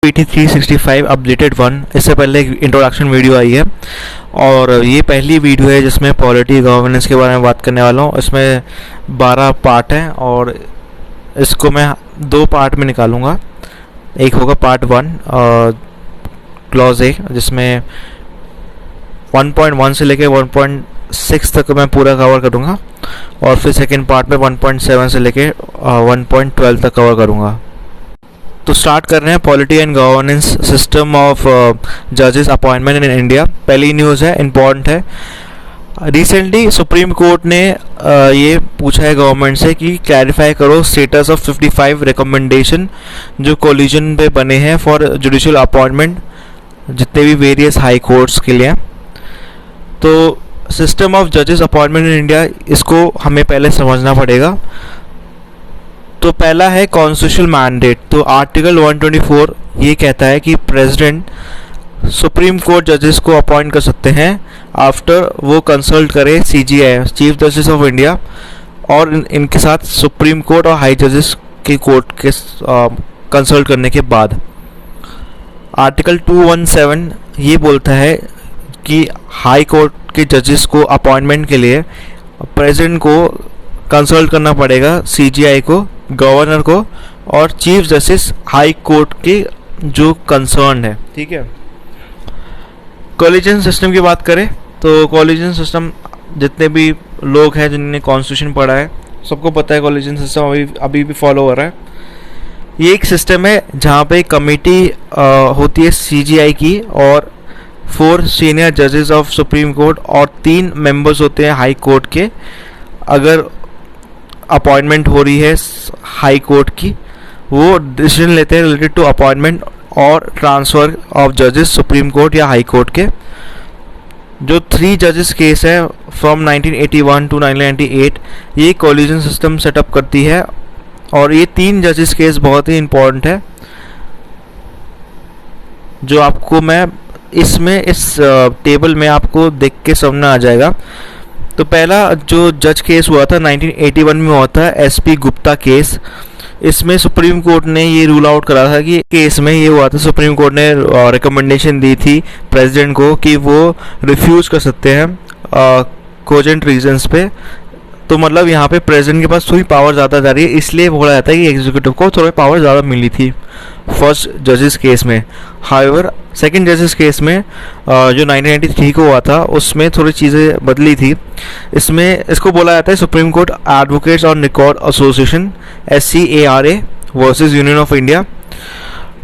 PT 365 updated 1। इससे पहले एक इंट्रोडक्शन वीडियो आई है और ये पहली वीडियो है जिसमें पॉलिटी गवर्नेंस के बारे में बात करने वाला हूँ। इसमें 12 पार्ट हैं और इसको मैं 2 पार्ट में निकालूंगा। एक होगा पार्ट 1 क्लॉज ए, जिसमें 1.1 से लेके 1.6 तक मैं पूरा कवर करूँगा और फिर सेकेंड पार्ट में 1.7 से लेके 1.12 तक कवर करूँगा। तो स्टार्ट कर रहे हैं polity and governance system of जजेस अपॉइंटमेंट इन इंडिया। पहली न्यूज़ है, इम्पॉर्टेंट है। रिसेंटली सुप्रीम कोर्ट ने ये पूछा है गवर्नमेंट से कि क्लैरिफाई करो स्टेटस ऑफ 55 रिकमेंडेशन जो कोलिजन पे बने हैं फॉर जुडिशियल अपॉइंटमेंट, जितने भी वेरियस हाई कोर्ट्स के लिए। तो सिस्टम ऑफ जजेस अपॉइंटमेंट इन इंडिया, इसको हमें पहले समझना पड़ेगा। तो पहला है कॉन्स्टिट्यूशनल मैंडेट। तो आर्टिकल 124 ये कहता है कि प्रेसिडेंट सुप्रीम कोर्ट जजेस को अपॉइंट कर सकते हैं आफ्टर वो कंसल्ट करे CJI, chief justice of India, और इनके साथ सुप्रीम कोर्ट और हाई जजेस के कोर्ट के कंसल्ट करने के बाद। आर्टिकल 217 ये बोलता है कि हाई कोर्ट के जजेस को अपॉइंटमेंट के लिए प्रेसिडेंट को कंसल्ट करना पड़ेगा, CJI को, गवर्नर को और चीफ जस्टिस हाई कोर्ट के जो कंसर्न है। ठीक है। कोलिजन सिस्टम की बात करें तो कोलिजन सिस्टम, जितने भी लोग हैं जिन्होंने कॉन्स्टिट्यूशन पढ़ा है सबको पता है कोलिजन सिस्टम अभी भी फॉलो हो रहा है। ये एक सिस्टम है जहाँ पे कमेटी होती है CJI की और 4 सीनियर जजेस ऑफ सुप्रीम कोर्ट और 3 मेंबर्स होते हैं हाई कोर्ट के। अगर अपॉइंटमेंट हो रही है हाई कोर्ट की, वो डिसीजन लेते हैं रिलेटेड टू अपॉइंटमेंट और ट्रांसफ़र ऑफ जजेस सुप्रीम कोर्ट या हाई कोर्ट के। जो 3 जजेस केस है फ्रॉम 1981 टू 1998, ये कोलिजन सिस्टम सेटअप करती है और ये 3 जजेस केस बहुत ही इम्पोर्टेंट है, जो आपको मैं इस टेबल में आपको देख के समझ आ जाएगा। तो पहला जो जज केस हुआ था 1981 में हुआ था, SP गुप्ता केस। इसमें सुप्रीम कोर्ट ने ये रूल आउट करा था कि केस में ये हुआ था, सुप्रीम कोर्ट ने रिकमेंडेशन दी थी प्रेसिडेंट को कि वो रिफ्यूज़ कर सकते हैं कोजेंट रीजंस पे। तो मतलब यहाँ पे प्रेसिडेंट के पास थोड़ी पावर ज़्यादा जा रही है, इसलिए बोला जाता है कि एग्जीक्यूटिव को थोड़ी पावर ज़्यादा मिली थी फर्स्ट जजेस केस में। हाउएवर सेकंड जजेस केस में जो 1993 को हुआ था, उसमें थोड़ी चीज़ें बदली थी। इसको बोला जाता है supreme court advocates on record association SCARA versus union of India.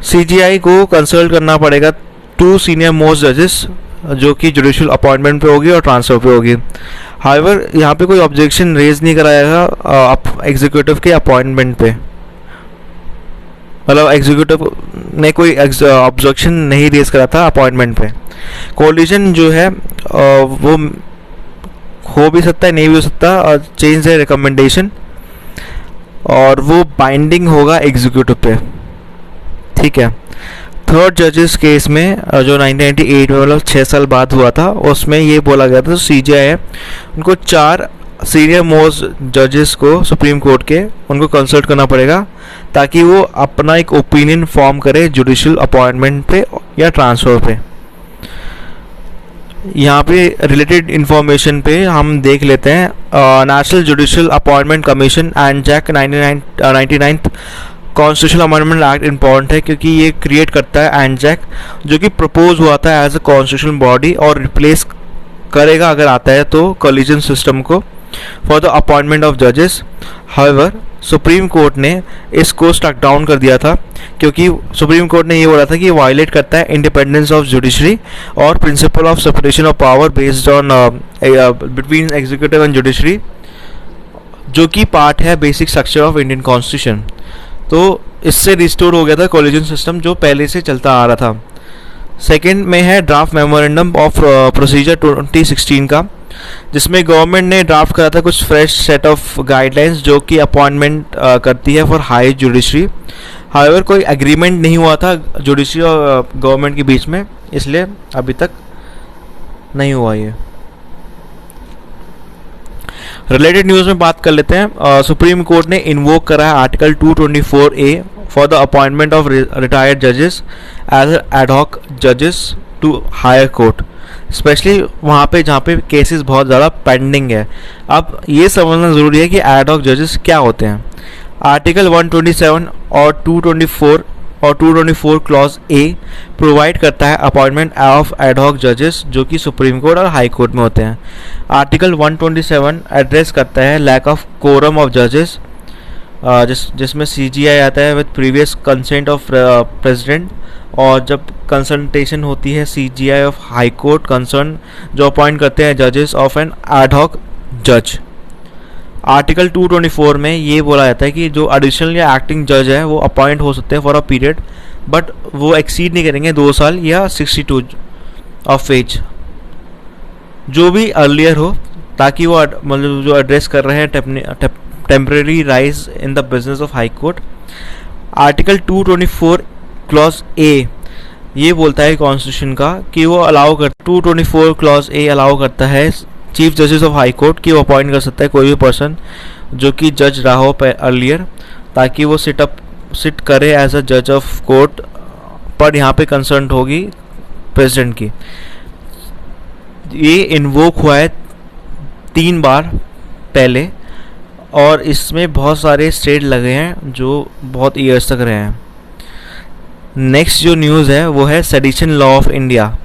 CJI को कंसल्ट करना पड़ेगा 2 सीनियर मोस्ट जजेस, जो कि जुडिशियल अपॉइंटमेंट पे होगी और ट्रांसफर पे होगी। हाउएवर यहाँ पे कोई ऑब्जेक्शन रेज नहीं कराएगा एग्जीक्यूटिव के अपॉइंटमेंट पे, मतलब एग्जीक्यूटिव ने कोई ऑब्जेक्शन नहीं रेज करा था अपॉइंटमेंट पे। कोलिजन जो है वो हो भी सकता है, नहीं भी हो सकता, और चेंज द रिकमेंडेशन, और वो बाइंडिंग होगा एग्जीक्यूटिव पे। ठीक है। थर्ड जजेस केस में जो 1998 में, मतलब 6 साल बाद हुआ था, उसमें ये बोला गया था CJI है उनको 4 सीनियर मोस्ट जजेस को सुप्रीम कोर्ट के उनको कंसल्ट करना पड़ेगा ताकि वो अपना एक ओपिनियन फॉर्म करे जुडिशियल अपॉइंटमेंट पे या ट्रांसफ़र पे। यहाँ पे रिलेटेड इन्फॉर्मेशन पे हम देख लेते हैं national judicial appointment commission एनजैक 99th constitutional amendment act important है क्योंकि ये क्रिएट करता है एनजैक, जो कि प्रपोज हुआ था एज अ कॉन्स्टिट्यूशनल बॉडी और रिप्लेस करेगा अगर आता है तो कोलिजन सिस्टम को फॉर द अपॉइंटमेंट ऑफ जजेस। हाउएवर सुप्रीम कोर्ट ने इसको स्ट्रक डाउन कर दिया था क्योंकि सुप्रीम कोर्ट ने ये बोला था कि वायलेट करता है इंडिपेंडेंस ऑफ जुडिशरी और principle of separation of power based on between executive and judiciary, जो कि पार्ट है basic structure of Indian constitution. तो इससे रिस्टोर हो गया था कोलिजन सिस्टम जो पहले से चलता आ रहा था। सेकेंड में है ड्राफ्ट मेमोरेंडम ऑफ प्रोसीजर 2016 का, जिसमें गवर्नमेंट ने ड्राफ्ट करा था कुछ फ्रेश सेट ऑफ गाइडलाइंस जो कि अपॉइंटमेंट करती है फॉर हाई जुडिशरी। हाउएवर कोई एग्रीमेंट नहीं हुआ था जुडिशरी और गवर्नमेंट के बीच में, इसलिए अभी तक नहीं हुआ ये। रिलेटेड न्यूज़ में बात कर लेते हैं। सुप्रीम कोर्ट ने इन्वोक करा है article 224A for the appointment of retired judges as ad hoc judges to higher court, specially वहाँ पे जहाँ पे केसेस बहुत ज़्यादा पेंडिंग है। अब ये समझना ज़रूरी है कि एड हॉक जजेस क्या होते हैं। आर्टिकल 127 और 224 क्लॉज ए प्रोवाइड करता है अपॉइंटमेंट ऑफ एड हॉक जजेस जो कि सुप्रीम कोर्ट और हाई कोर्ट में होते हैं। आर्टिकल 127 एड्रेस करता है लैक ऑफ कोरम ऑफ जजेस, जिसमें CGI आता है with previous consent of president, और जब कंसल्टेशन होती है CGI of high court concern जो अपॉइंट करते हैं जजेस ऑफ एन एड हॉक जज। आर्टिकल 224 में ये बोला जाता है कि जो एडिशनल या एक्टिंग जज है वो अपॉइंट हो सकते हैं फॉर अ पीरियड, बट वो एक्सीड नहीं करेंगे 2 साल या 62 ऑफ एज, जो भी अर्लियर हो, ताकि वो मतलब जो एड्रेस कर रहे हैं temporary rise in the business of high court. Article 224 clause A ये बोलता है कॉन्स्टिट्यूशन का कि वो अलाउ कर 224 क्लॉज ए अलाउ करता है chief justice of high court कि वो अपॉइंट कर सकता है कोई भी पर्सन जो कि जज रहा हो अर्लियर, ताकि वो सिट करे एज अ जज ऑफ कोर्ट, पर यहाँ पे कंसर्न होगी प्रेसिडेंट की। ये इन्वोक हुआ है 3 बार पहले, और इसमें बहुत सारे स्टेट लगे हैं जो बहुत ईयर्स तक रहे हैं। नेक्स्ट जो न्यूज़ है वो है sedition law of India.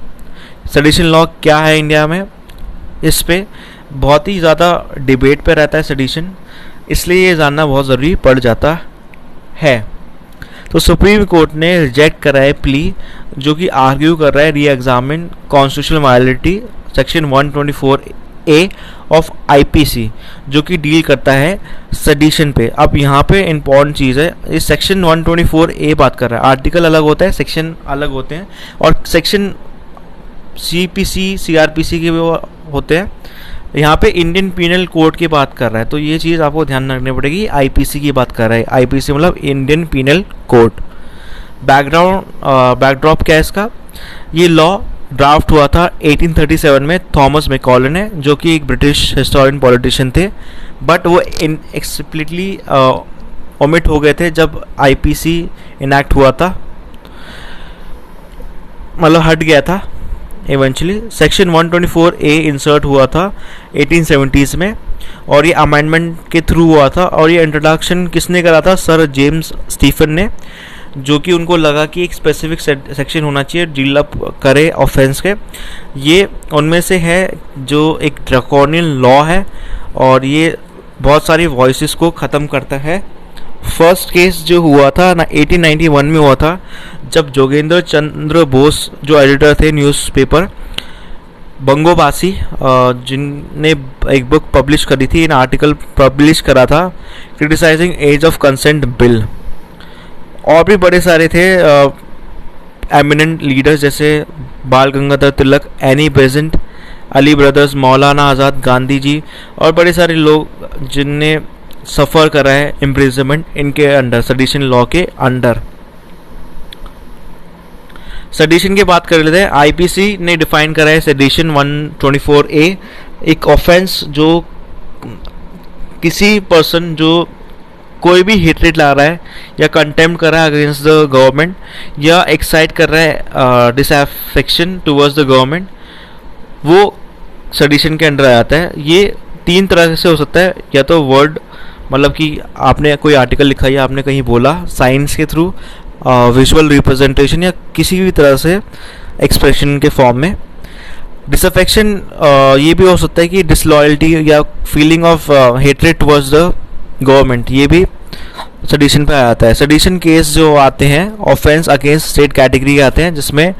Sedition law क्या है इंडिया में, इस पे बहुत ही ज़्यादा डिबेट पे रहता है सेडिशन, इसलिए ये जानना बहुत ज़रूरी पड़ जाता है। तो सुप्रीम कोर्ट ने रिजेक्ट करा है प्ली जो कि आर्ग्यू कर रहा है reexamine constitutional validity section 124A of IPC जो कि डील करता है सेडिशन पे। अब यहाँ पे इम्पॉर्टेंट चीज़ है, इस सेक्शन 124A बात कर रहा है, आर्टिकल अलग होता है, सेक्शन अलग होते हैं, और सेक्शन CPC CRPC के भी होते हैं। यहाँ पे इंडियन पीनल कोड की बात कर रहा है, तो ये चीज़ आपको ध्यान रखनी पड़ेगी। IPC की बात कर रहा है, IPC मतलब इंडियन पीनल कोड। बैकड्रॉप क्या है इसका, ये लॉ ड्राफ्ट हुआ था 1837 में थॉमस मैकॉले ने, जो कि एक ब्रिटिश हिस्टोरियन पॉलिटिशियन थे, बट वो एक्सप्लिटली ओमिट हो गए थे जब IPC इनैक्ट हुआ था, मतलब हट गया था इवेंचुअली। सेक्शन 124A इंसर्ट हुआ था 1870s में, और ये अमेंडमेंट के थ्रू हुआ था, और ये इंट्रोडक्शन किसने करा था, सर जेम्स स्टीफन ने, जो कि उनको लगा कि एक स्पेसिफिक सेक्शन होना चाहिए डील अप करे ऑफेंस के। ये उनमें से है जो एक ड्रैकोनियन लॉ है, और ये बहुत सारी वॉइसेस को ख़त्म करता है। फर्स्ट केस जो हुआ था ना 1891 में हुआ था, जब जोगेंद्र चंद्र बोस जो एडिटर थे न्यूज़पेपर बंगोबासी, जिनने एक बुक पब्लिश करी थी, इन आर्टिकल पब्लिश करा था criticising age of consent bill. और भी बड़े सारे थे एमिनेंट लीडर्स जैसे Bal Gangadhar Tilak, Annie Besant, Ali brothers, Maulana Azad, Gandhi ji, और बड़े सारे लोग जिनने सफ़र करा है इम्प्रिजनमेंट इनके अंडर, सेडिशन लॉ के अंडर। सेडिशन की बात कर लेते हैं। IPC ने डिफाइन करा है सेडिशन 124A एक ऑफेंस जो किसी पर्सन जो कोई भी हेट्रेड ला रहा है या कंटेम्प्ट कर रहा है अगेंस्ट द गवर्नमेंट, या एक्साइट कर रहा है डिसअफेक्शन टुवर्ड्स द गवर्नमेंट, वो सेडिशन के अंडर आ जाता है। ये 3 तरह से हो सकता है, या तो वर्ड मतलब कि आपने कोई आर्टिकल लिखा या आपने कहीं बोला, साइंस के थ्रू, विजुअल रिप्रेजेंटेशन, या किसी भी तरह से एक्सप्रेशन के फॉर्म में। डिसअफेक्शन ये भी हो सकता है कि डिसलॉयल्टी या feeling of hatred towards the government, ये भी सेडिशन पे आ जाता है। सेडिशन केस जो आते हैं ऑफेंस अगेंस्ट स्टेट कैटेगरी के आते हैं, जिसमें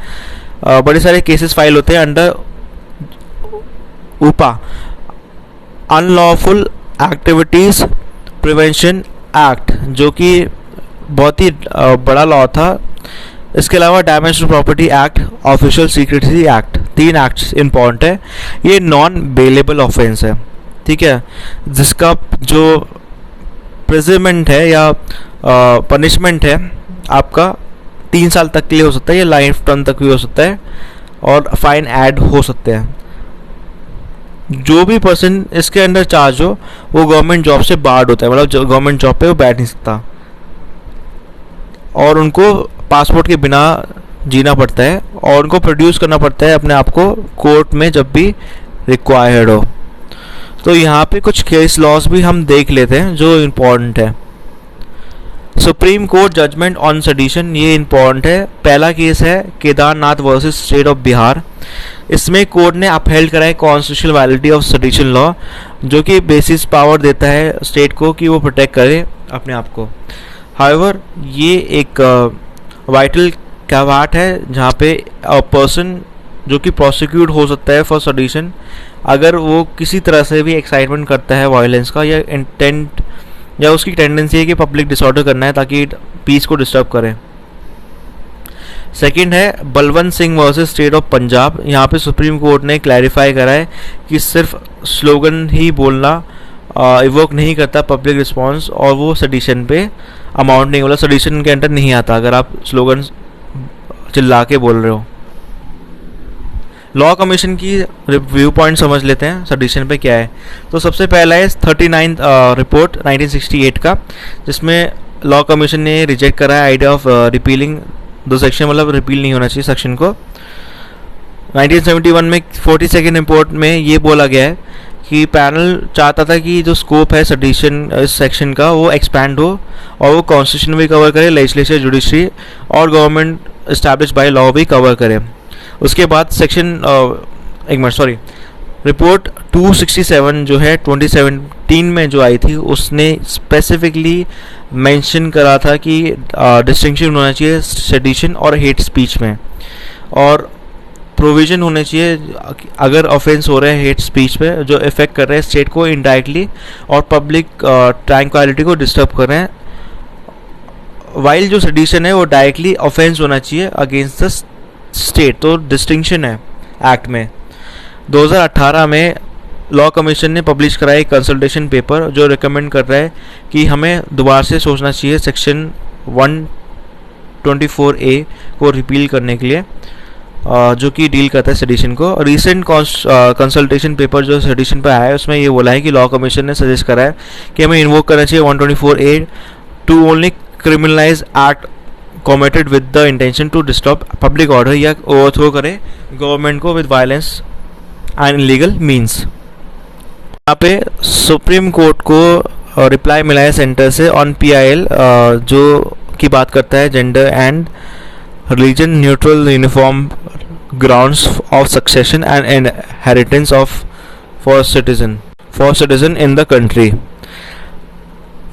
बड़े सारे केसेस फाइल होते हैं under UPA unlawful activities prevention act, जो कि बहुत ही बड़ा लॉ था। इसके अलावा damage to property act, official secrecy act, 3 acts important है। ये नॉन बेलेबल ऑफेंस है, ठीक है, जिसका जो प्रिजनमेंट है या पनिशमेंट है आपका 3 साल तक के लिए हो सकता है, या लाइफ टर्म तक भी हो सकता है, और फाइन ऐड हो सकते हैं। जो भी पर्सन इसके अंडर चार्ज हो वो गवर्नमेंट जॉब से बार्ड होता है, मतलब गवर्नमेंट जॉब पे वो बैठ नहीं सकता। और उनको पासपोर्ट के बिना जीना पड़ता है और उनको प्रोड्यूस करना पड़ता है अपने आप को कोर्ट में जब भी रिक्वायर्ड हो। तो यहाँ पे कुछ केस लॉज भी हम देख लेते हैं जो इम्पोर्टेंट है। Supreme court judgment on sedition, ये इम्पोर्टेंट है। पहला केस है Kedarnath versus state of Bihar. इसमें कोर्ट ने अपहेल्ड करा है constitutional validity of sedition law, जो कि बेसिस पावर देता है स्टेट को कि वो प्रोटेक्ट करे अपने आप को। हाउएवर ये एक वाइटल कैवाट है जहाँ पे पर्सन जो कि प्रोसिक्यूट हो सकता है फॉर सेडिशन अगर वो किसी तरह से भी एक्साइटमेंट करता है वायलेंस का, या इंटेंट या उसकी टेंडेंसी है कि पब्लिक डिसऑर्डर करना है ताकि पीस को डिस्टर्ब करें। सेकंड है Balwant Singh versus state of Punjab. यहाँ पे सुप्रीम कोर्ट ने क्लैरिफाई करा है कि सिर्फ स्लोगन ही बोलना इवोक नहीं करता पब्लिक रिस्पांस, और वो सेडिशन पे अमाउंट नहीं, बोला सेडिशन के अंडर नहीं आता अगर आप स्लोगन चिल्ला के बोल रहे हो। लॉ कमीशन की व्यू पॉइंट समझ लेते हैं सेडिशन पे क्या है। तो सबसे पहला है 39 रिपोर्ट 1968 का, जिसमें लॉ कमीशन ने रिजेक्ट करा है आइडिया ऑफ रिपीलिंग दो सेक्शन, मतलब रिपील नहीं होना चाहिए सेक्शन को। 1971 में 42nd रिपोर्ट में ये बोला गया है कि पैनल चाहता था कि जो स्कोप है सेडिशन इस सेक्शन का वो एक्सपैंड हो और वो कॉन्स्टिट्यूशन भी कवर करे, लेजिस्लेचर, जुडिशरी और गवर्नमेंट एस्टैब्लिश बाय लॉ भी कवर करे। उसके बाद सेक्शन रिपोर्ट 267 जो है 2017 में जो आई थी, उसने स्पेसिफिकली मेंशन करा था कि डिस्टिंक्शन होना चाहिए सेडिशन और हेट स्पीच में, और प्रोविज़न होने चाहिए अगर ऑफेंस हो रहा है हेट स्पीच पे जो इफेक्ट कर रहे हैं स्टेट को इनडायरेक्टली और पब्लिक ट्रैंक्विलिटी को डिस्टर्ब कर रहे हैं, वाइल जो सेडिशन है वो डायरेक्टली ऑफेंस होना चाहिए अगेंस्ट द स्टेट। तो डिस्टिंक्शन है एक्ट में। 2018 में लॉ कमीशन ने पब्लिश कराया एक कंसल्टेशन पेपर जो रिकमेंड कर रहा है कि हमें दोबारा से सोचना चाहिए सेक्शन 124A को रिपील करने के लिए, जो कि डील करता है सेडिशन को। रिसेंट कंसल्टेशन पेपर जो सेडिशन पर आया है उसमें ये बोला है कि लॉ कमीशन ने सजेस्ट करा है कि हमें इन्वोक करना चाहिए 124A to only criminalise act committed with the intention to disturb public order या ओवरथ्रो करे गवर्नमेंट को with violence and illegal means. यहाँ पे सुप्रीम कोर्ट को रिप्लाई मिला है सेंटर से ऑन PIL जो की बात करता है gender and religion neutral uniform grounds of succession and inheritance of for citizen in the country.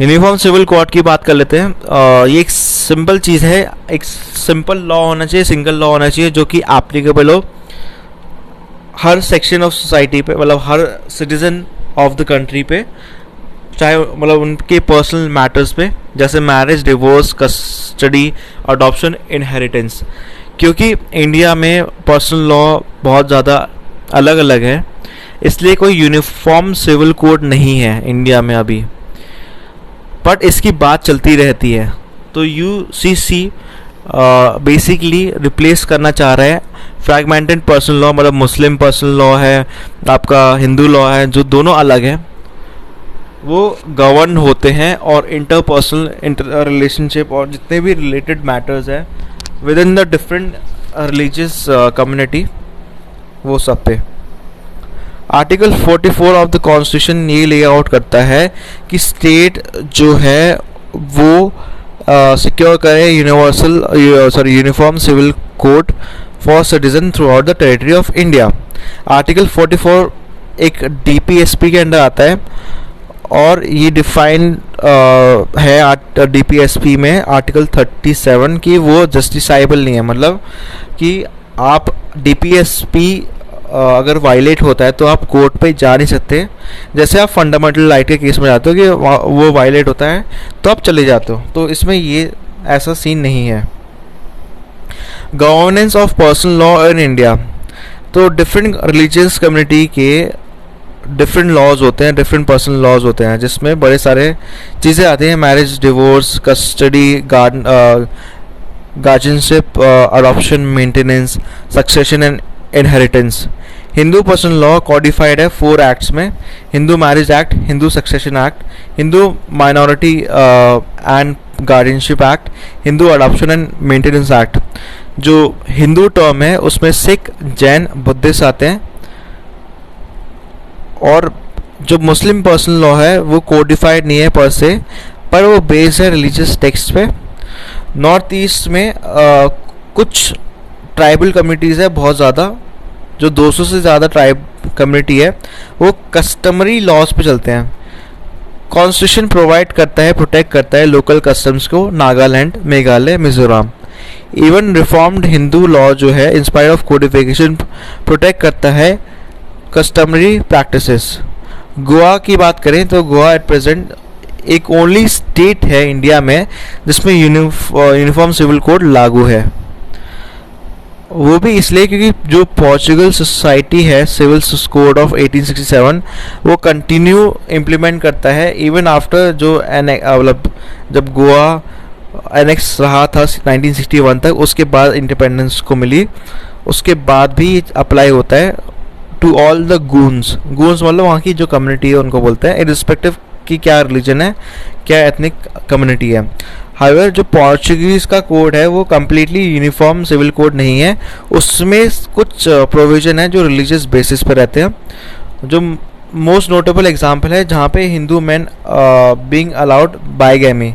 Uniform civil code की बात कर लेते हैं। ये एक सिंपल चीज़ है, एक सिंपल लॉ होना चाहिए, सिंगल लॉ होना चाहिए जो कि एप्लीकेबल हो हर सेक्शन ऑफ सोसाइटी पे, मतलब हर सिटीजन ऑफ द कंट्री पे, चाहे मतलब उनके पर्सनल मैटर्स पे, जैसे marriage, divorce, custody, adoption, inheritance. क्योंकि इंडिया में पर्सनल लॉ बहुत ज़्यादा अलग अलग है, इसलिए कोई यूनिफॉर्म सिविल कोड नहीं है इंडिया में अभी, बट इसकी बात चलती रहती है। तो UCC बेसिकली रिप्लेस करना चाह रहा है फ्रैगमेंटेड पर्सनल लॉ, मतलब मुस्लिम पर्सनल लॉ है, आपका हिंदू लॉ है, जो दोनों अलग है, वो गवर्न होते हैं और इंटर रिलेशनशिप और जितने भी रिलेटेड मैटर्स है with in the different religious community, वो सब पे। आर्टिकल 44 ऑफ द कॉन्स्टिट्यूशन ये ले आउट करता है कि स्टेट जो है वो सिक्योर करे uniform civil code for citizen throughout the territory of India. Article 44 एक DPSP के अंडर आता है और ये डिफाइन है DPSP में आर्टिकल 37 कि वो जस्टिसाइबल नहीं है, मतलब कि आप DPSP अगर वायलेट होता है तो आप कोर्ट पे जा नहीं सकते। जैसे आप फंडामेंटल राइट के केस में जाते हो कि वो वायलेट होता है तो आप चले जाते हो, तो इसमें ये ऐसा सीन नहीं है। Governance of personal law in India, तो डिफरेंट रिलीजियस कम्युनिटी के डिफरेंट लॉज होते हैं, डिफरेंट पर्सनल लॉज होते हैं, जिसमें बड़े सारे चीज़ें आती हैं, marriage, divorce, custody, guardianship, adoption, maintenance, succession and inheritance. Hindu personal law codified है 4 एक्ट्स में, Hindu marriage act, Hindu succession act, Hindu minority and guardianship act, Hindu adoption and maintenance act. जो हिंदू टर्म है उसमें सिख, जैन, बुद्धिस्ट आते हैं, और जो मुस्लिम पर्सनल लॉ है वो कोडिफाइड नहीं है पर से, पर वो बेस्ड है रिलीजियस टेक्स्ट पे। नॉर्थ ईस्ट में कुछ ट्राइबल कम्युनिटीज़ है बहुत ज़्यादा, जो 200 से ज़्यादा ट्राइब कम्युनिटी है, वो कस्टमरी लॉज पे चलते हैं। कॉन्स्टिट्यूशन प्रोवाइड करता है, प्रोटेक्ट करता है लोकल कस्टम्स को, Nagaland, Meghalaya, Mizoram. Even reformed Hindu law जो है इंस्पायर ऑफ कोडिफिकेशन प्रोटेक्ट करता है कस्टमरी प्रैक्टिसेस। गोवा की बात करें तो गोवा एट प्रेजेंट एक ओनली स्टेट है इंडिया में जिसमें यूनिफॉर्म सिविल कोड लागू है। वो भी इसलिए क्योंकि जो पोर्चुगल सोसाइटी है सिविल कोड ऑफ 1867 वो कंटिन्यू इम्प्लीमेंट करता है इवन आफ्टर जो मतलब जब गोवा एनेक्स रहा था 1961 तक, उसके बाद इंडिपेंडेंस को मिली, उसके बाद भी अप्लाई होता है to all the goons. Goons मतलब वहाँ की जो कम्युनिटी है उनको बोलते हैं, इरिस्पेक्टिव कि क्या रिलीजन है, क्या एथनिक कम्युनिटी है। हाउएवर जो पोर्चुगीज़ का कोड है वो कम्प्लीटली यूनिफॉर्म सिविल कोड नहीं है, उसमें कुछ प्रोविज़न है जो रिलीजियस बेसिस पर रहते हैं। जो मोस्ट नोटेबल एग्जांपल है जहाँ पे Hindu man being allowed bigamy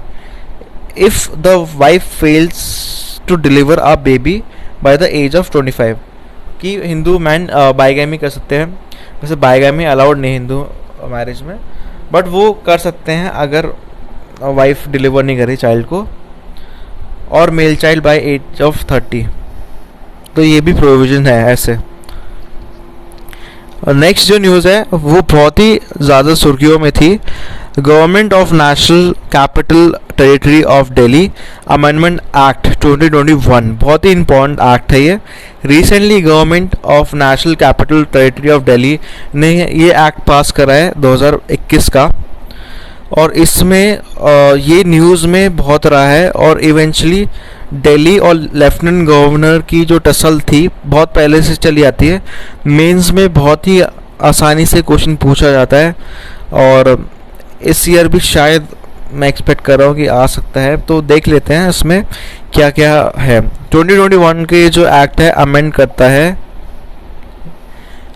if the wife fails to deliver a baby by the age of 25, कि हिंदू मैन बाइगैमी कर सकते हैं। वैसे बाइगैमी अलाउड नहीं हिंदू मैरिज में, बट वो कर सकते हैं अगर वाइफ डिलीवर नहीं करी चाइल्ड को, और male child by age of 30। तो ये भी प्रोविज़न है ऐसे। और नेक्स्ट जो न्यूज़ है वो बहुत ही ज़्यादा सुर्खियों में थी। Government of national capital territory of Delhi amendment act 2021 बहुत ही इंपॉर्टेंट एक्ट है ये। Recently government of national capital territory of Delhi ने ये एक्ट पास करा है 2021 का, और इसमें ये न्यूज़ में बहुत रहा है, और इवेंचुअली दिल्ली और लेफ्टिनेंट गवर्नर की जो टसल थी बहुत पहले से चली आती है। मेंस में बहुत ही आसानी से क्वेश्चन पूछा जाता है, और इस ईयर भी शायद मैं एक्सपेक्ट कर रहा हूँ कि आ सकता है। तो देख लेते हैं इसमें क्या क्या है। 2021 के जो एक्ट है अमेंड करता है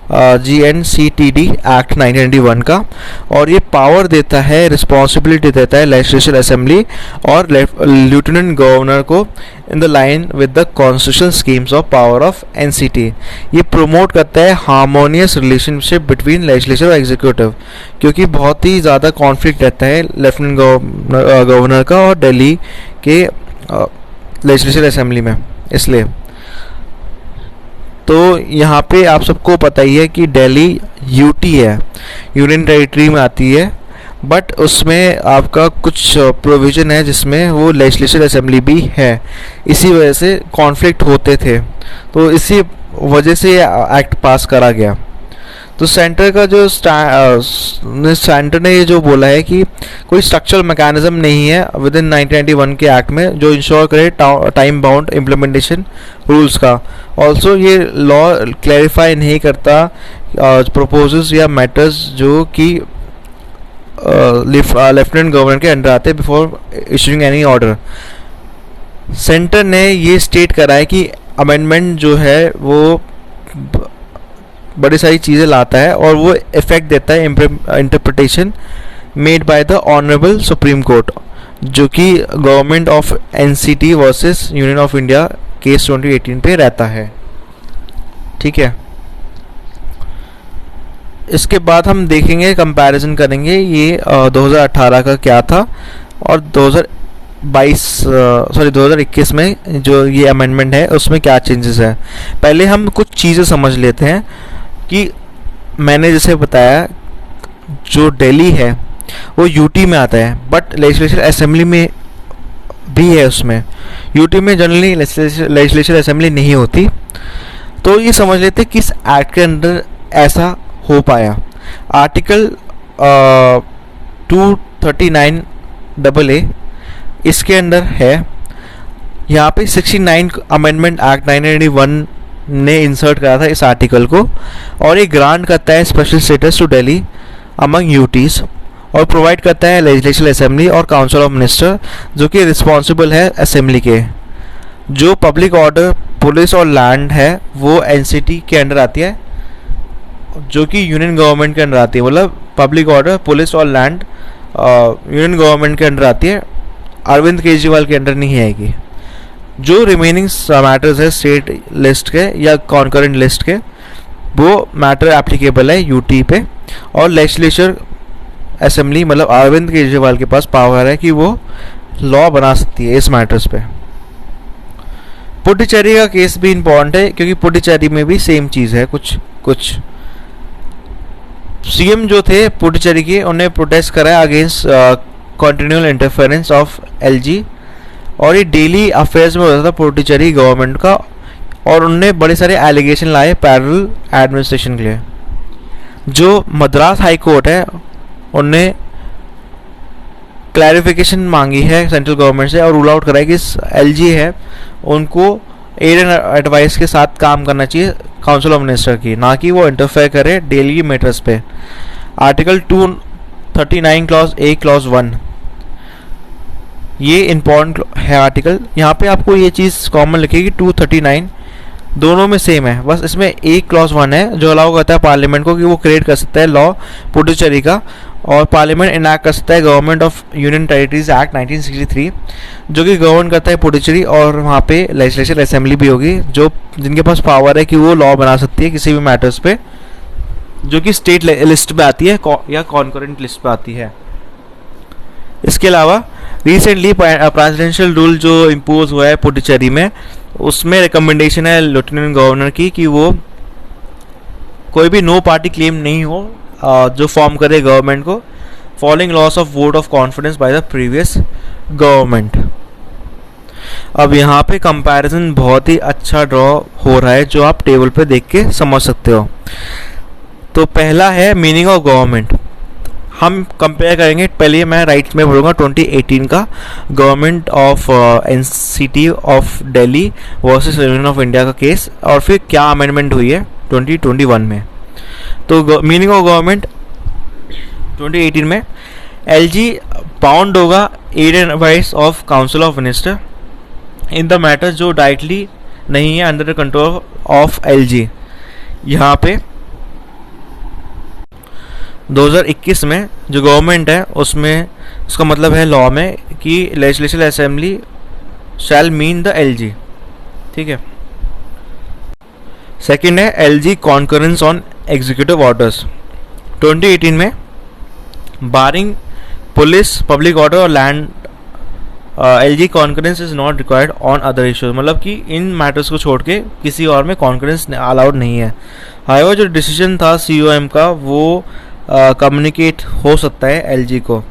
GNCTD एक्ट 1991 का, और ये पावर देता है, रिस्पॉन्सिबिलिटी देता है लेजिस्लेटिव असेंबली और लेफ्टिनेंट गवर्नर को in the line with the constitutional schemes of power of NCT। ये प्रमोट करता है हार्मोनियस रिलेशनशिप बिटवीन लेजिस्लेचर और एग्जीक्यूटिव, क्योंकि बहुत ही ज़्यादा कॉन्फ्लिक्ट रहता है लेफ्टिनेंट गवर्नर का और दिल्ली के लेजिस्लेटिव असेंबली में, इसलिए। तो यहाँ पे आप सबको पता ही है कि दिल्ली यूटी है, यूनियन टेरिटरी में आती है, बट उसमें आपका कुछ प्रोविज़न है जिसमें वो लेजिस्लेटिव असेंबली भी है, इसी वजह से कॉन्फ्लिक्ट होते थे, तो इसी वजह से ये एक्ट पास करा गया। तो सेंटर का जो सेंटर ने ये जो बोला है कि कोई स्ट्रक्चरल मैकेनिज्म नहीं है विद इन 1991 के एक्ट में जो इंश्योर करे टाइम बाउंड इम्प्लीमेंटेशन रूल्स का। ऑल्सो ये लॉ क्लैरिफाई नहीं करता प्रपोजल्स या मैटर्स जो कि लेफ्टिनेंट गवर्नर के अंडर आते before issuing any order. Centre ने ये स्टेट करा है कि अमेंडमेंट जो है वो बड़ी सारी चीज़ें लाता है और वो इफेक्ट देता है interpretation made by the honourable supreme court, जो कि government of NCT versus union of India case 2018 पे रहता है। ठीक है, इसके बाद हम देखेंगे, कंपैरिजन करेंगे ये 2018 का क्या था और 2021 में जो ये अमेंडमेंट है उसमें क्या चेंजेस है। पहले हम कुछ चीज़ें समझ लेते हैं कि मैंने जैसे बताया जो दिल्ली है वो यूटी में आता है, बट लेजिस्लेटिव असेंबली में भी है। उसमें यूटी में जनरली लेजिस्लेटिव असेंबली नहीं होती। तो ये समझ लेते हैं किस एक्ट के अंदर ऐसा हो पाया। आर्टिकल 239AA इसके अंदर है। यहाँ पे 69 अमेंडमेंट एक्ट 1991 ने इंसर्ट करा था इस आर्टिकल को, और ये ग्रांट करता है special status to Delhi among UTs, और प्रोवाइड करता है लेजिस्लेटिव असेंबली और काउंसिल ऑफ मिनिस्टर, जो कि रिस्पॉन्सिबल है असेंबली के। जो पब्लिक ऑर्डर, पुलिस और लैंड है वो एनसीटी के अंडर आती है, जो कि यूनियन गवर्नमेंट के अंडर आती है। मतलब पब्लिक ऑर्डर, पुलिस और लैंड यूनियन गवर्नमेंट के अंडर आती है, अरविंद केजरीवाल के अंडर नहीं आएगी। जो रिमेनिंग मैटर्स है स्टेट लिस्ट के या कॉन्करेंट लिस्ट के, वो मैटर एप्लीकेबल है यूटी पे। और लेजिस्लेचर असेंबली मतलब अरविंद केजरीवाल के पास पावर है कि वो लॉ बना सकती है इस मैटर्स पे। पुडुचेरी का केस भी इम्पोर्टेंट है क्योंकि पुडुचेरी में भी सेम चीज़ है। कुछ सीएम जो थे पुडुचेरी के, उन्हें प्रोटेस्ट करा against continual interference of LG, और ये डेली अफेयर्स में होता था पुडुचेरी गवर्नमेंट का, और उनने बड़े सारे एलिगेशन लाए पैरेलल एडमिनिस्ट्रेशन के लिए। जो मद्रास हाई कोर्ट है उनने क्लैरिफिकेशन मांगी है सेंट्रल गवर्नमेंट से और रूल आउट कराई कि एलजी है उनको एड एंड एडवाइस के साथ काम करना चाहिए काउंसिल ऑफ मिनिस्टर की, ना कि वो इंटरफेयर करे डेली मैटर्स पे। आर्टिकल 239 क्लॉज ए क्लॉज 1 ये इम्पोर्टेंट है आर्टिकल। यहाँ पे आपको ये चीज़ कॉमन लिखेगी 239 दोनों में सेम है, बस इसमें एक क्लॉज 1 है जो अलाउ करता है पार्लियामेंट को कि वो क्रिएट कर सकता है लॉ पुडुचेरी का, और पार्लियामेंट इनैक्ट कर सकता है government of union territories act 1963 जो कि गवर्न करता है पुडुचेरी। और वहाँ पे लेजिस्लेचर असेंबली भी होगी जो जिनके पास पावर है कि वो लॉ बना सकती है किसी भी मैटर्स पे जो कि स्टेट लिस्ट पे आती है या कॉन्करेंट लिस्ट पे आती है। इसके अलावा रिसेंटली प्रेसिडेंशियल रूल जो इम्पोज हुआ है पुडुचेरी में, उसमें रिकमेंडेशन है लेफ्टिनेंट गवर्नर की कि वो कोई भी नो पार्टी क्लेम नहीं हो जो फॉर्म करे गवर्नमेंट को, following loss of vote of confidence by the previous government. अब यहाँ पे कंपैरिजन बहुत ही अच्छा ड्रॉ हो रहा है जो आप टेबल पे देख के समझ सकते हो। तो पहला है मीनिंग ऑफ गवर्नमेंट। हम कंपेयर करेंगे, पहले मैं राइट में बोलूँगा 2018 का government of NCT of Delhi versus union of India का केस, और फिर क्या अमेंडमेंट हुई है 2021 में। तो मीनिंग ऑफ गवर्नमेंट 2018 में एलजी बाउंड होगा aid and advice of council of minister in the matter जो डायरेक्टली नहीं है under the control of LG. यहाँ पे 2021 में जो गवर्नमेंट है उसमें उसका मतलब है लॉ में कि legislative assembly shall mean the LG, ठीक है। सेकंड है LG concurrence on executive orders 2018 में बारिंग पुलिस, पब्लिक ऑर्डर और land LG concurrence is not required on other issues, मतलब कि इन मैटर्स को छोड़ के किसी और में कॉन्करेंस अलाउड नहीं है। हाउएवर जो डिसीजन था सीओएम का वो कम्युनिकेट हो सकता है एलजी को।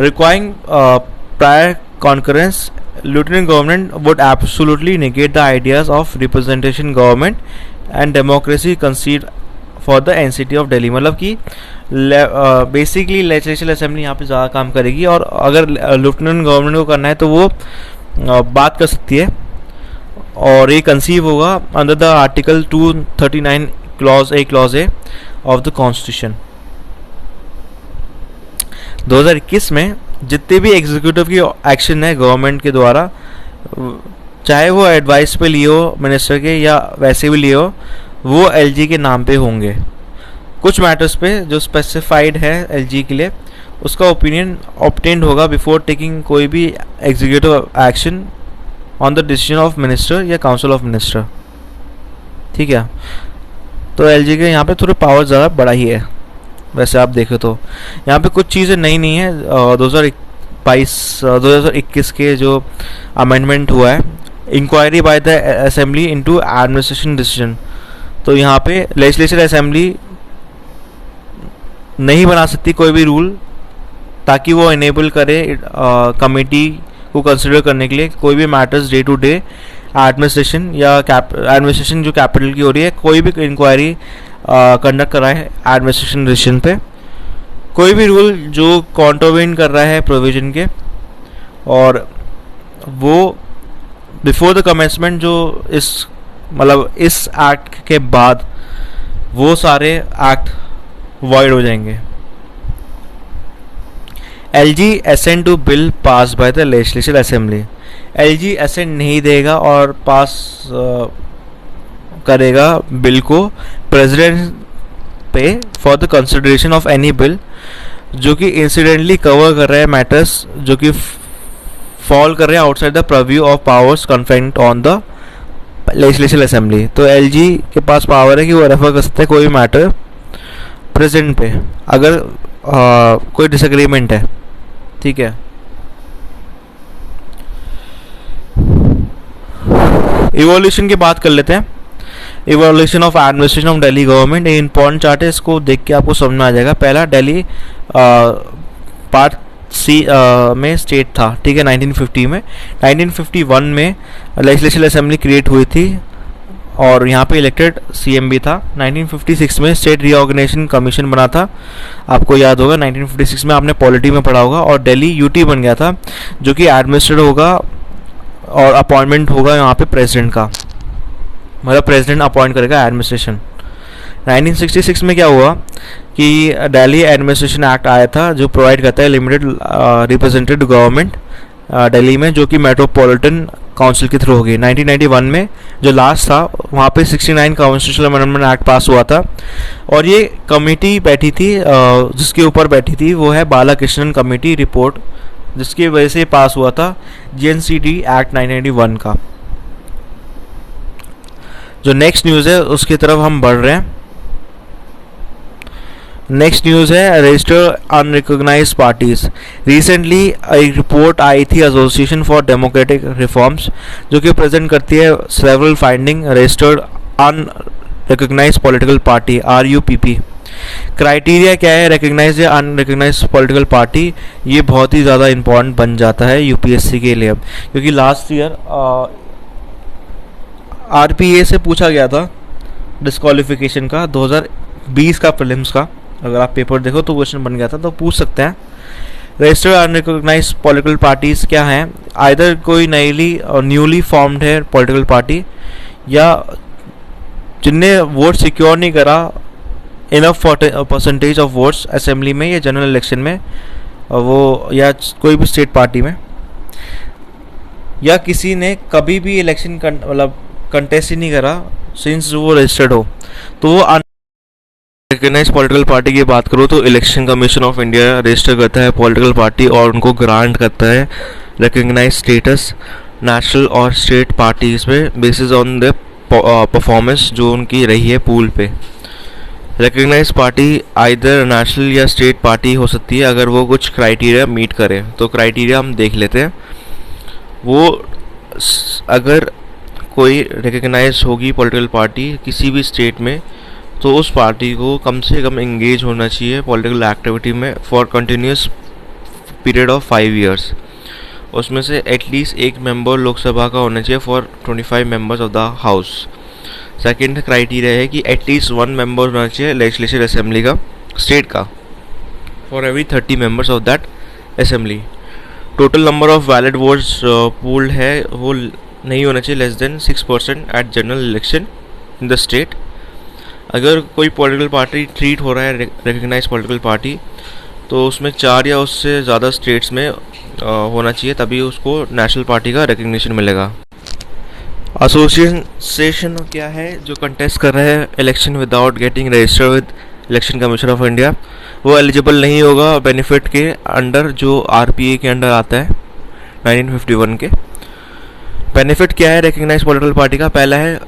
रिक्वायरिंग प्रायर कॉन्करेंस लिeutenant government would absolutely negate the ideas of representation government and democracy conceived for the NCT of Delhi। मतलब कि बेसिकली लेजिस्लेटिव असेंबली यहाँ पे ज़्यादा काम करेगी, और अगर लेफ्टिनेंट गवर्नमेंट को करना है तो वो बात कर सकती है, और ये कंसीव होगा under the article 239 clause A of the constitution. 2021 में जितने भी एग्जीक्यूटिव की एक्शन है गवर्नमेंट के द्वारा, चाहे वो एडवाइस पे लिए हो मिनिस्टर के या वैसे भी लिए हो, वो एलजी के नाम पे होंगे। कुछ मैटर्स पे जो स्पेसिफाइड है एलजी के लिए उसका ओपिनियन ऑब्टेन्ड होगा बिफोर टेकिंग कोई भी executive action on the decision of minister या काउंसिल ऑफ मिनिस्टर, ठीक है। तो एलजी के यहाँ पे थोड़े पावर ज़्यादा बड़ा ही है वैसे आप देखें तो। यहाँ पे कुछ चीज़ें नई नहीं है 2021 के जो अमेंडमेंट हुआ है, inquiry by the assembly into administration decision. तो यहाँ पे लेजिस्लेटिव असेंबली नहीं बना सकती कोई भी रूल ताकि वो इनेबल करे कमेटी को कंसिडर करने के लिए कोई भी matters day to day administration या एडमिनिस्ट्रेशन जो कैपिटल की हो रही है, कोई भी इंक्वायरी कंडक्ट कर रहा है एडमिनिस्ट्रेशन डिसीजन पे, कोई भी रूल जो कॉन्ट्रोवेंट कर रहा है प्रोविजन के, और वो बिफोर द कमेंसमेंट जो इस एक्ट के बाद वो सारे एक्ट वॉइड हो जाएंगे। LG assent to bill passed by the legislative assembly. LG assent नहीं देगा और पास करेगा बिल को प्रेसिडेंट पे for the consideration of any bill जो कि इंसिडेंटली कवर कर रहे हैं मैटर्स जो कि फॉल कर रहे हैं outside the preview of powers conferred on the legislative assembly. तो LG के पास पावर है कि वो रेफर कर सकते हैं कोई मैटर प्रेसिडेंट पे अगर कोई डिसएग्रीमेंट है. ठीक है. इवोल्यूशन की बात कर लेते हैं. Evolution of administration of Delhi government. ये इंपॉर्टेंट चार्ट है, इसको देख के आपको समझ में आ जाएगा. पहला दिल्ली पार्ट सी में स्टेट था. ठीक है. 1950 में 1951 में लेजिस्लेटिव असेंबली क्रिएट हुई थी और यहाँ पे इलेक्टेड CM भी था. 1956 में स्टेट रीऑर्गेनाइजेशन कमीशन बना था, आपको याद होगा. 1956 में आपने पॉलिटी में पढ़ा होगा. और दिल्ली UT बन गया था जो कि एडमिनिस्ट्रेट होगा और अपॉइंटमेंट होगा यहाँ पे प्रेसिडेंट का, मतलब प्रेसिडेंट अपॉइंट करेगा एडमिनिस्ट्रेशन. 1966 में क्या हुआ कि दिल्ली एडमिनिस्ट्रेशन एक्ट आया था जो प्रोवाइड करता है लिमिटेड रिप्रेजेंटेटिव गवर्नमेंट दिल्ली में जो कि मेट्रोपॉलिटन काउंसिल के थ्रू होगी. 1991 में जो लास्ट था वहाँ पे 69 कॉन्स्टिट्यूशनल अमेंडमेंट एक्ट पास हुआ था और ये कमेटी बैठी थी जिसके ऊपर बैठी थी वो है बालाकृष्णन कमेटी रिपोर्ट, जिसकी वजह से पास हुआ था GNCD एक्ट 1991 का. जो नेक्स्ट न्यूज़ है उसकी तरफ हम बढ़ रहे हैं. नेक्स्ट न्यूज़ है रजिस्टर्ड अनरिकॉग्नाइज्ड पार्टीज. रिसेंटली एक रिपोर्ट आई थी एसोसिएशन फॉर डेमोक्रेटिक रिफॉर्म्स जो कि प्रेजेंट करती है several finding registered unrecognised political party RUPP. Criteria क्या है रिकॉग्नाइज या अनरिकॉग्नाइज्ड पॉलिटिकल पार्टी, ये बहुत ही ज़्यादा इंपॉर्टेंट बन जाता है UPSC के लिए अब, क्योंकि लास्ट ईयर RPA से पूछा गया था डिस्क्वालिफिकेशन का 2020 का प्रीलिम्स का. अगर आप पेपर देखो तो क्वेश्चन बन गया था, तो पूछ सकते हैं. रजिस्टर्ड अनरिकॉग्नाइज्ड पॉलिटिकल पार्टीज क्या हैं? आइदर कोई न्यूली फॉर्म्ड है पॉलिटिकल पार्टी या जिनने वोट सिक्योर नहीं करा enough percentage of votes assembly में या जनरल इलेक्शन में वो, या कोई भी स्टेट पार्टी में, या किसी ने कभी भी इलेक्शन मतलब कंटेस्ट ही नहीं करा सिंस वो रजिस्टर्ड हो, तो वो रिकॉग्नाइज्ड पॉलिटिकल पार्टी की बात करो तो election commission of India register करता है पॉलिटिकल पार्टी और उनको ग्रांट करता है रिकॉग्नाइज्ड स्टेटस नेशनल और स्टेट पार्टीज में बेसिस ऑन द परफॉर्मेंस जो उनकी रही है पूल पे. रिकॉग्नाइज्ड पार्टी आइदर नेशनल या स्टेट पार्टी हो सकती है अगर वो कुछ क्राइटेरिया मीट करे. तो क्राइटेरिया हम देख लेते हैं. वो अगर कोई रिकॉग्नाइज होगी पॉलिटिकल पार्टी किसी भी स्टेट में तो उस पार्टी को कम से कम एंगेज होना चाहिए पॉलिटिकल एक्टिविटी में for continuous period of 5 years. उसमें से एटलीस्ट एक मेंबर लोकसभा का होना चाहिए for 25 members of the house. Second criteria है कि एटलीस्ट 1 मेंबर होना चाहिए लेजिस्लेटिव असेंबली का स्टेट का for every 30 members of that assembly. Total number of valid votes polled है वो नहीं होना चाहिए less than 6% at general election in the state. अगर कोई पॉलिटिकल पार्टी ट्रीट हो रहा है रिकॉग्नाइज पॉलिटिकल पार्टी तो उसमें 4 या उससे ज़्यादा स्टेट्स में होना चाहिए, तभी उसको नेशनल पार्टी का रिकग्निशन मिलेगा. एसोसिएशन क्या है जो कंटेस्ट कर रहे हैं election without getting registered with election commission of India, वो एलिजिबल नहीं होगा बेनिफिट के अंडर जो RPA के अंडर आता है 1951 के. बेनिफिट क्या है रिकग्नाइज पॉलिटिकल पार्टी का? पहला है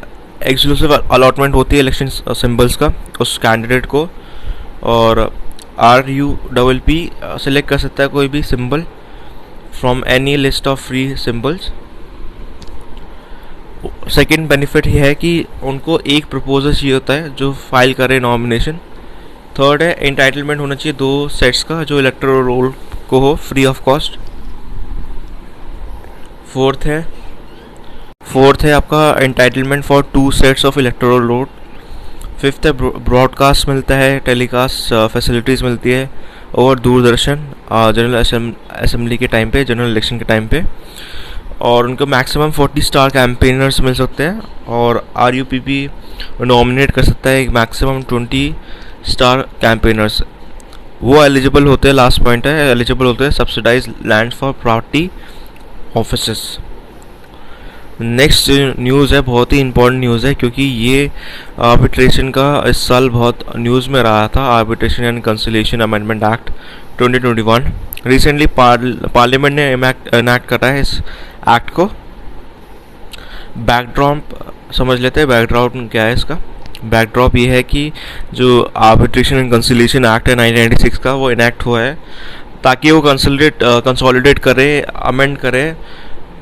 एक्सक्लूसिव अलॉटमेंट होती है इलेक्शन सिंबल्स का उस कैंडिडेट को, और RUPP सेलेक्ट कर सकता है कोई भी symbol from any list of free symbols. Second benefit ये है कि उनको एक प्रपोजल चाहिए होता है जो फाइल करे नॉमिनेशन. थर्ड है एंटाइटलमेंट होना चाहिए 2 सेट्स का जो इलेक्टोरल रोल को हो फ्री ऑफ कॉस्ट. फोर्थ है आपका entitlement for 2 sets of electoral roll. Fifth है ब्रॉडकास्ट मिलता है, टेलीकास्ट फैसिलिटीज़ मिलती है और दूरदर्शन जनरल असेंबली के टाइम पे, जनरल इलेक्शन के टाइम पे. और उनको मैक्सिमम 40 स्टार कैंपेनर्स मिल सकते हैं और RUPP नॉमिनेट कर सकता है एक मैक्सिमम 20 स्टार कैंपेनर्स. वो एलिजिबल होते हैं, लास्ट पॉइंट है, एलिजिबल होते हैं subsidise land for property offices. Next news है, बहुत ही इंपॉर्टेंट न्यूज़ है, क्योंकि ये आर्बिट्रेशन का इस साल बहुत न्यूज़ में रहा था। Arbitration and conciliation amendment act 2021 recently parliament ने इनैक्ट करा है इस एक्ट को। बैकड्रॉप समझ लेते हैं, बैकड्रॉप क्या है इसका। बैकड्रॉप ये है कि जो आर्बिट्रेशन एंड कंसिलिएशन एक्ट है 1996 का, वो इनैक्ट हुआ है ताकि वो कंसोलिडेट करे, अमेंड करे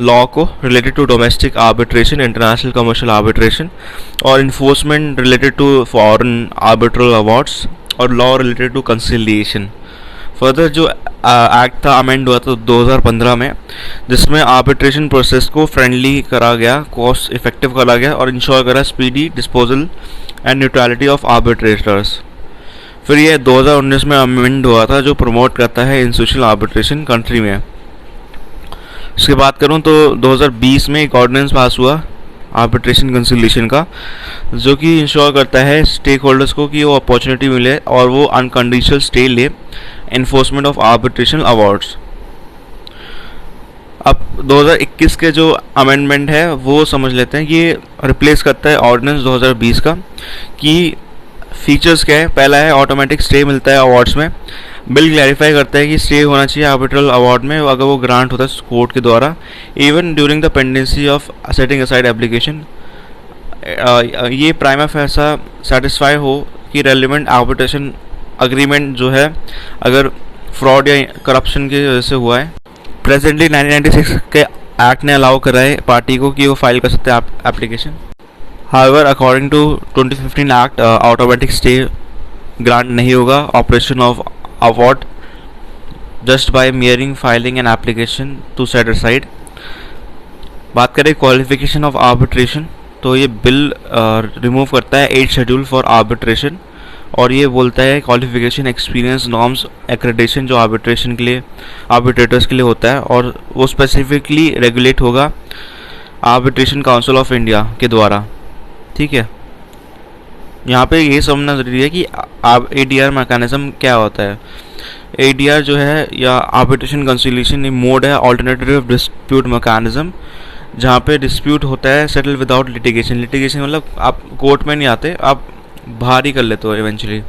लॉ को related to domestic arbitration, international commercial arbitration और enforcement related to foreign arbitral awards और law related to conciliation. Further जो एक्ट था अमेंड हुआ था 2015 में, जिसमें आर्बिट्रेशन प्रोसेस को फ्रेंडली करा गया, कॉस्ट इफेक्टिव करा गया और इंश्योर करा speedy disposal and neutrality of arbitrators. फिर ये 2019 में अमेंड हुआ था जो प्रमोट करता है इंस्टीट्यूशनल आर्बिट्रेशन कंट्री में। इसकी बात करूं तो 2020 में एक ऑर्डिनेंस पास हुआ आर्बिट्रेशन कंसिलिएशन का, जो कि इंश्योर करता है स्टेक होल्डर्स को कि वो अपॉर्चुनिटी मिले और वो अनकंडीशनल स्टे ले एनफोर्समेंट ऑफ आर्बिट्रेशन अवार्ड्स। अब 2021 के जो अमेंडमेंट है वो समझ लेते हैं। ये रिप्लेस करता है ऑर्डिनेंस 2020 का कि फीचर्स क्या है। पहला है ऑटोमेटिक स्टे मिलता है अवार्ड्स में। बिल क्लैरिफाई करता है कि स्टे होना चाहिए आर्बिट्रल अवार्ड में अगर वो ग्रांट होता है कोर्ट के द्वारा, even during the pendency of setting aside application. ये प्राइमा फैसा सेटिस्फाई हो कि रेलिवेंट आर्बिट्रेशन एग्रीमेंट जो है अगर फ्रॉड या करप्शन की वजह से हुआ है। प्रेजेंटली 1996 के एक्ट ने अलाउ करा है पार्टी को कि वो फाइल कर सकते हैं application. However according to 2015 act automatic stay grant नहीं होगा operation of award just by merely filing an application to set aside. बात करें क्वालिफिकेशन ऑफ आर्बिट्रेशन, तो ये बिल रिमूव करता है 8 शेड्यूल फॉर आर्बिट्रेशन और ये बोलता है क्वालिफिकेशन, एक्सपीरियंस, नॉर्म्स, एक्रेडिटेशन जो आर्बिट्रेशन के लिए आर्बिट्रेटर्स के लिए होता है और वो स्पेसिफिकली रेगुलेट होगा आर्बिट्रेशन काउंसिल ऑफ इंडिया के द्वारा। ठीक है, यहाँ पे ये समझना ज़रूरी है कि ADR मैकेनिज्म क्या होता है। ADR जो है या आर्बिट्रेशन कंसिलिएशन मोड है, ऑल्टरनेटिव डिस्प्यूट मैकेनिज्म, जहाँ पे डिस्प्यूट होता है सेटल विदाउट लिटिगेशन। लिटिगेशन मतलब आप कोर्ट में नहीं आते, आप बाहर ही कर लेते हो इवेंचुअली।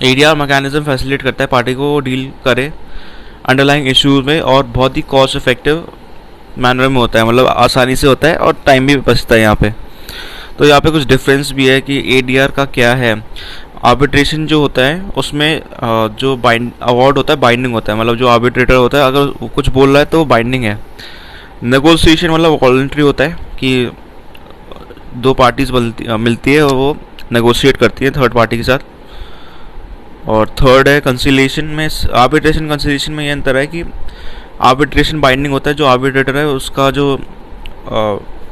ADR मैकेनिज्म फैसिलिटेट करता है पार्टी को डील करे अंडरलाइंग इश्यूज में और बहुत ही कॉस्ट इफेक्टिव मैनर में होता है, मतलब आसानी से होता है और टाइम भी बचता है यहाँ पे। तो यहाँ पे कुछ डिफरेंस भी है कि ADR का क्या है। आर्बिट्रेशन जो होता है उसमें जो अवार्ड होता है बाइंडिंग होता है, मतलब जो आर्बिट्रेटर होता है अगर वो कुछ बोल रहा है तो वो बाइंडिंग है। नेगोशिएशन मतलब वॉलंटरी होता है कि दो पार्टीज मिलती है और वो नेगोशिएट करती है थर्ड पार्टी के साथ। और थर्ड है कंसिलिएशन में। आर्बिट्रेशन कंसिलिएशन में ये अंतर है कि आर्बिट्रेशन बाइंडिंग होता है, जो आर्बिट्रेटर है उसका जो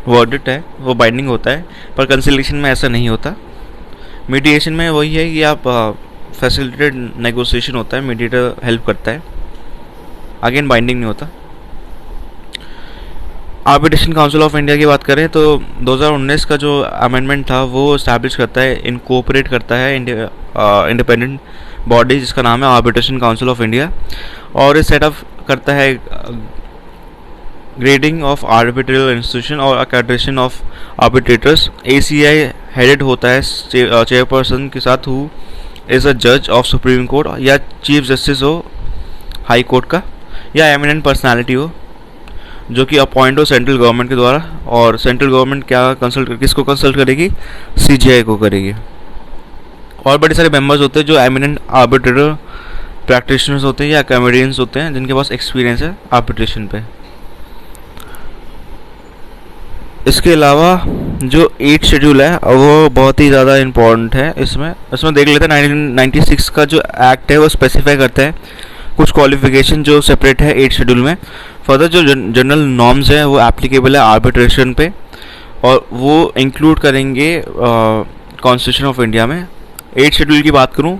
वर्डिक्ट है वो बाइंडिंग होता है, पर कंसिलिएशन में ऐसा नहीं होता। मीडिएशन में वही है कि आप फैसिलिटेटेड नेगोशिएशन होता है, मीडिएटर हेल्प करता है, अगेन बाइंडिंग नहीं होता। आर्बिट्रेशन काउंसिल ऑफ इंडिया की बात करें तो 2019 का जो अमेंडमेंट था वो इस्टेब्लिश करता है, इनकोऑपरेट करता है इंडिपेंडेंट बॉडी जिसका नाम है आर्बिट्रेशन काउंसिल ऑफ इंडिया, और ये सेटअप करता है ग्रेडिंग ऑफ आर्बिट्रल इंस्टीट्यूशन और accreditation of arbitrators. ACI headed होता है चेयरपर्सन के साथ हु इज़ अ जज ऑफ सुप्रीम कोर्ट या चीफ जस्टिस हो हाई कोर्ट का, या एमिनेंट पर्सनालिटी हो जो कि अपॉइंट हो सेंट्रल गवर्नमेंट के द्वारा। और सेंट्रल गवर्नमेंट क्या किसको कंसल्ट करेगी? CJI को करेगी। और बड़े सारे मेंबर्स होते हैं जो एमिनेंट आर्बिट्रेटर प्रैक्टिशनर्स होते हैं या कॉमेडियंस होते हैं जिनके पास एक्सपीरियंस है आर्बिट्रेशन पे। इसके अलावा जो 8 शेड्यूल है वो बहुत ही ज़्यादा इम्पोर्टेंट है। इसमें देख लेते हैं 1996 का जो एक्ट है वो स्पेसिफाई करता है कुछ क्वालिफिकेशन जो सेपरेट है 8 शेड्यूल में। फर्दर जो जनरल नॉर्म्स हैं वो एप्लीकेबल है आर्बिट्रेशन पे और वो इंक्लूड करेंगे कॉन्स्टिट्यूशन ऑफ इंडिया में। 8 शेड्यूल की बात करूं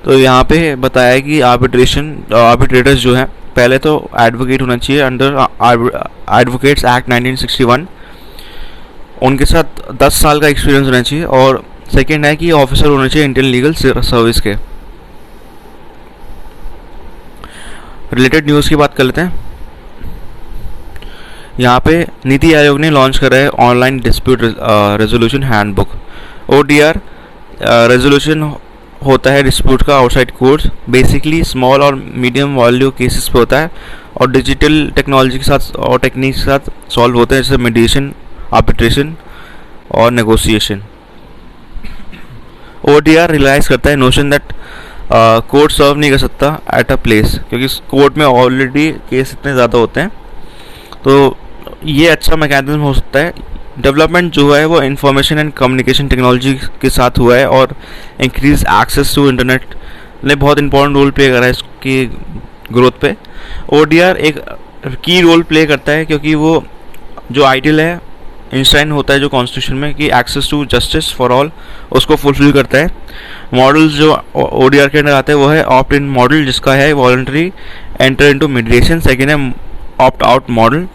तो यहाँ पे बताया है कि आर्बिट्रेटर्स जो हैं पहले तो एडवोकेट होना चाहिए अंडर एडवोकेट्स एक्ट 1961, उनके साथ 10 साल का एक्सपीरियंस होना चाहिए। और सेकेंड है कि ऑफिसर होना चाहिए इंडियन लीगल सर्विस के। रिलेटेड न्यूज़ की बात कर लेते हैं। यहाँ पे नीति आयोग ने लॉन्च करा है online dispute resolution handbook. ODR resolution होता है डिस्प्यूट का आउटसाइड कोर्ट, बेसिकली स्मॉल और मीडियम वॉल्यू केसेस पे होता है और डिजिटल टेक्नोलॉजी के साथ और टेक्निक के साथ सॉल्व होते हैं, जैसे मीडिएशन, आर्बिट्रेशन और नेगोशिएशन। ODR रियलाइज करता है नोशन दैट कोर्ट सर्व नहीं कर सकता एट अ प्लेस, क्योंकि कोर्ट में ऑलरेडी केस इतने ज़्यादा होते हैं, तो ये अच्छा मैकेनिज्म हो सकता है। डेवलपमेंट जो है वो इंफॉर्मेशन एंड कम्युनिकेशन टेक्नोलॉजी के साथ हुआ है और इंक्रीज एक्सेस टू इंटरनेट ने बहुत इंपॉर्टेंट रोल प्ले करा है इसकी ग्रोथ पे। ODR एक की रोल प्ले करता है क्योंकि वो जो आइडियल है इंस्टाइन होता है जो कॉन्स्टिट्यूशन में कि access to justice for all, उसको फुलफिल करता है। मॉडल्स जो ODR के अंदर आते हैं वो है ऑप्ट इन मॉडल, जिसका है voluntary enter into mediation. Second है ऑप्ट आउट मॉडल,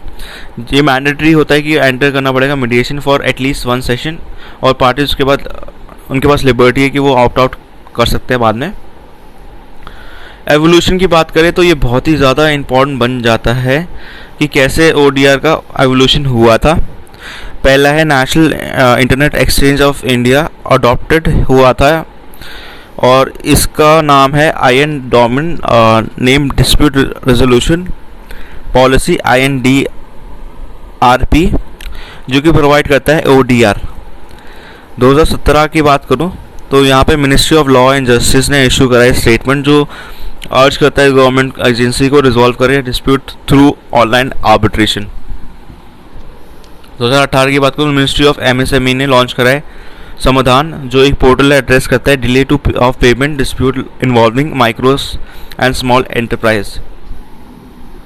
ये मैंडेटरी होता है कि एंटर करना पड़ेगा मीडिएशन फॉर एटलीस्ट 1 सेशन, और पार्टी उसके बाद उनके पास लिबर्टी है कि वो ऑप्ट आउट कर सकते हैं बाद में। एवोल्यूशन की बात करें तो ये बहुत ही ज़्यादा इम्पॉर्टेंट बन जाता है कि कैसे ODR का एवोल्यूशन हुआ था। पहला है national internet exchange of India adopted हुआ था और इसका नाम है IN domain name dispute resolution policy INDRP, जो कि प्रोवाइड करता है ODR। 2017 की बात करूं तो यहाँ पे ministry of law and justice ने इशू करा है स्टेटमेंट जो अर्ज करता है गवर्नमेंट एजेंसी को रिजॉल्व करे डिस्प्यूट थ्रू ऑनलाइन आर्बिट्रेशन। 2018 की बात करूँ मिनिस्ट्री ऑफ MSME ने लॉन्च करा है समाधान, जो एक पोर्टल एड्रेस करता है delay to of payment dispute involving micros and small enterprise.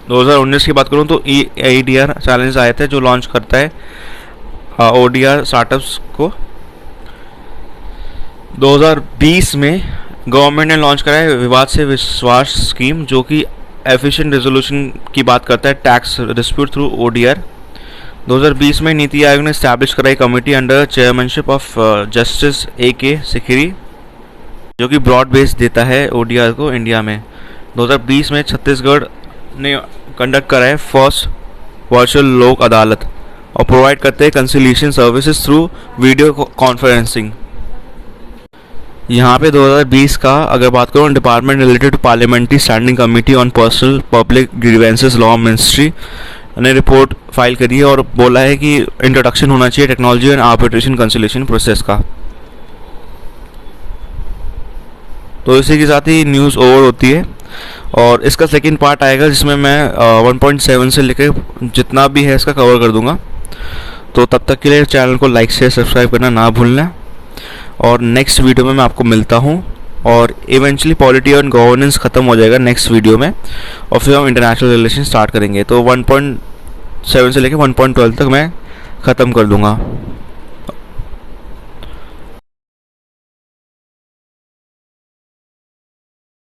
2019 की बात करूँ तो EIDR चैलेंज आया था जो लॉन्च करता है ODR स्टार्टअप्स को। 2020 में गवर्नमेंट ने लॉन्च करा है विवाद से विश्वास स्कीम, जो कि एफिशिएंट रेजोल्यूशन की बात करता है टैक्स डिस्प्यूट थ्रू ODR। 2020 में नीति आयोग ने स्टैब्लिश कराई committee under chairmanship of justice AK Sikri, जो कि ब्रॉड बेस देता है ODR को इंडिया में। 2020 में छत्तीसगढ़ ने कंडक्ट करा है फर्स्ट वर्चुअल लोक अदालत और प्रोवाइड करते हैं conciliation services through video conferencing. यहाँ पे 2020 का अगर बात करूँ department related parliamentary standing committee on personnel public grievances law ministry ने रिपोर्ट फाइल करी है और बोला है कि इंट्रोडक्शन होना चाहिए technology and arbitration conciliation process का। तो इसी के साथ ही न्यूज़ ओवर होती है और इसका सेकंड पार्ट आएगा जिसमें मैं 1.7 से लेकर जितना भी है इसका कवर कर दूंगा। तो तब तक के लिए चैनल को लाइक शेयर सब्सक्राइब करना ना भूलना और नेक्स्ट वीडियो में मैं आपको मिलता हूं और इवेंचुअली पॉलिटी और गवर्नेंस ख़त्म हो जाएगा नेक्स्ट वीडियो में और फिर हम इंटरनेशनल रिलेशन स्टार्ट करेंगे। तो 1.7 से लेकर 1.12 तक मैं ख़त्म कर दूंगा।